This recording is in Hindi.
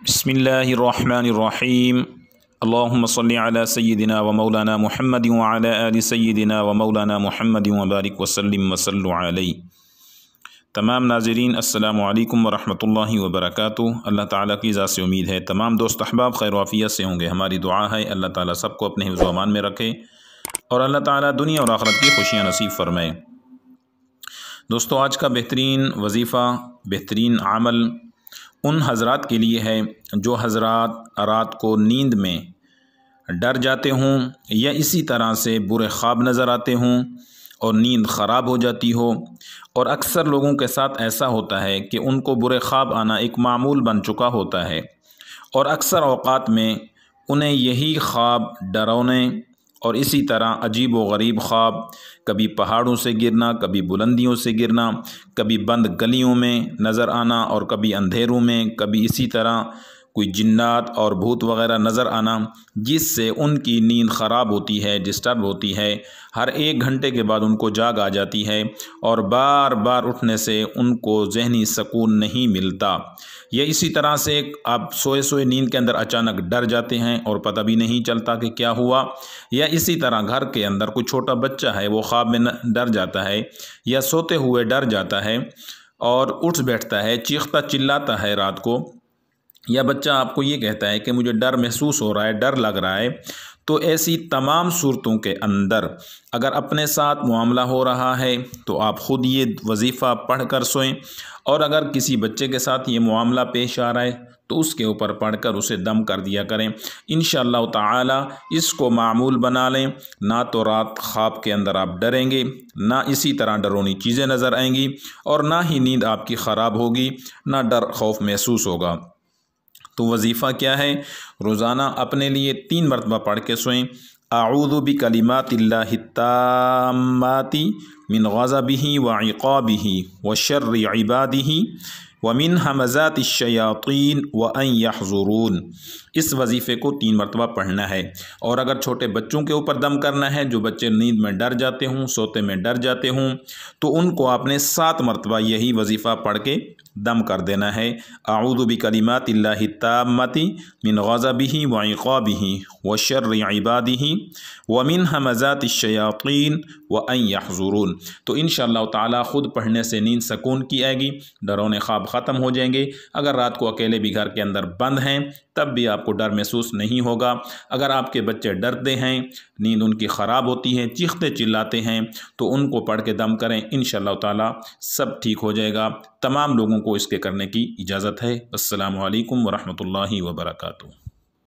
बिस्मिल्लाहिर्रहमानिर्रहीम। अल्लाहुम्मा सल्लि अला सय्यिदिना व मौलाना मुहम्मदिन व अला आलि सय्यिदिना व मौलाना मुहम्मदिन व बारिक वसल्लिम वसल्लु अलैहि। तमाम नाज़रीन अस्सलामु अलैकुम व रहमतुल्लाहि व बरकातुहू। अल्लाह ताला की ज़ात से उम्मीद है तमाम दोस्त अहबाब खैर वाफ़ियत से होंगे। हमारी दुआ है अल्लाह ताला सबको अपने हिफ्ज़ व अमान में रखे और अल्लाह ताला दुनिया और आखिरत की खुशियाँ नसीब फ़रमाए। दोस्तों, आज का बेहतरीन वजीफ़ा, बेहतरीन अमल उन हज़रात के लिए है जो हज़रात रात को नींद में डर जाते हों या इसी तरह से बुरे ख्वाब नज़र आते हों और नींद ख़राब हो जाती हो। और अक्सर लोगों के साथ ऐसा होता है कि उनको बुरे ख्वाब आना एक मामूल बन चुका होता है और अक्सर औक़ात में उन्हें यही ख्वाब डरावने और इसी तरह अजीब व गरीब ख्वाब, कभी पहाड़ों से गिरना, कभी बुलंदियों से गिरना, कभी बंद गलियों में नज़र आना और कभी अंधेरों में, कभी इसी तरह कोई जिन्नात और भूत वग़ैरह नज़र आना, जिससे उनकी नींद ख़राब होती है, डिस्टर्ब होती है। हर 1 घंटे के बाद उनको जाग आ जाती है और बार बार उठने से उनको ज़हनी सुकून नहीं मिलता। या इसी तरह से आप सोए सोए नींद के अंदर अचानक डर जाते हैं और पता भी नहीं चलता कि क्या हुआ। या इसी तरह घर के अंदर कोई छोटा बच्चा है वो ख्वाब में डर जाता है या सोते हुए डर जाता है और उठ बैठता है, चीखता चिल्लाता है रात को, या बच्चा आपको ये कहता है कि मुझे डर महसूस हो रहा है, डर लग रहा है। तो ऐसी तमाम सूरतों के अंदर अगर अपने साथ मामला हो रहा है तो आप ख़ुद ये वजीफ़ा पढ़ कर सोएं, और अगर किसी बच्चे के साथ ये मामला पेश आ रहा है तो उसके ऊपर पढ़कर उसे दम कर दिया करें। इंशाअल्लाह ताला इसको मामूल बना लें। ना तो रात ख्वाब के अंदर आप डरेंगे, ना इसी तरह डरावनी चीज़ें नज़र आएंगी और ना ही नींद आपकी ख़राब होगी, ना डर खौफ महसूस होगा। तो वजीफ़ा क्या है? रोज़ाना अपने लिए 3 मरतबा पढ़ के सोएं। आऊज़ु बिकलिमातिल्लाहि ताम्माति मिन ग़ज़बिही व इक़ाबिही व शर्रि इबादिही व मिन हमज़ातिश शयातीन व अन यहज़ुरून। इस वजीफ़े को 3 मरतबा पढ़ना है। और अगर छोटे बच्चों के ऊपर दम करना है, जो बच्चे नींद में डर जाते हों, सोते में डर जाते हों, तो उनको आपने 7 मरतबा यही वजीफ़ा पढ़ के दम कर देना है। आऊज़ु बिकलिमातिल्लाहि ताम्मति मिन ग़ज़बिही व इक़ाबिही व शर्रि इबादिही व मिन हमज़ातिश शयातीन व अन यहज़ुरून। तो इंशाअल्लाह ताला ख़ुद पढ़ने से नींद सुकून की आएगी, डरावने ख्वाब ख़त्म हो जाएंगे। अगर रात को अकेले भी घर के अंदर बंद हैं तब भी आपको डर महसूस नहीं होगा। अगर आपके बच्चे डरते हैं, नींद उनकी ख़राब होती है, चीखते चिल्लाते हैं, तो उनको पढ़ के दम करें, इंशाअल्लाह ताला सब ठीक हो जाएगा। तमाम लोगों को इसके करने की इजाज़त है। अस्सलामु अलैकुम व रहमतुल्लाहि व बरकातुहू।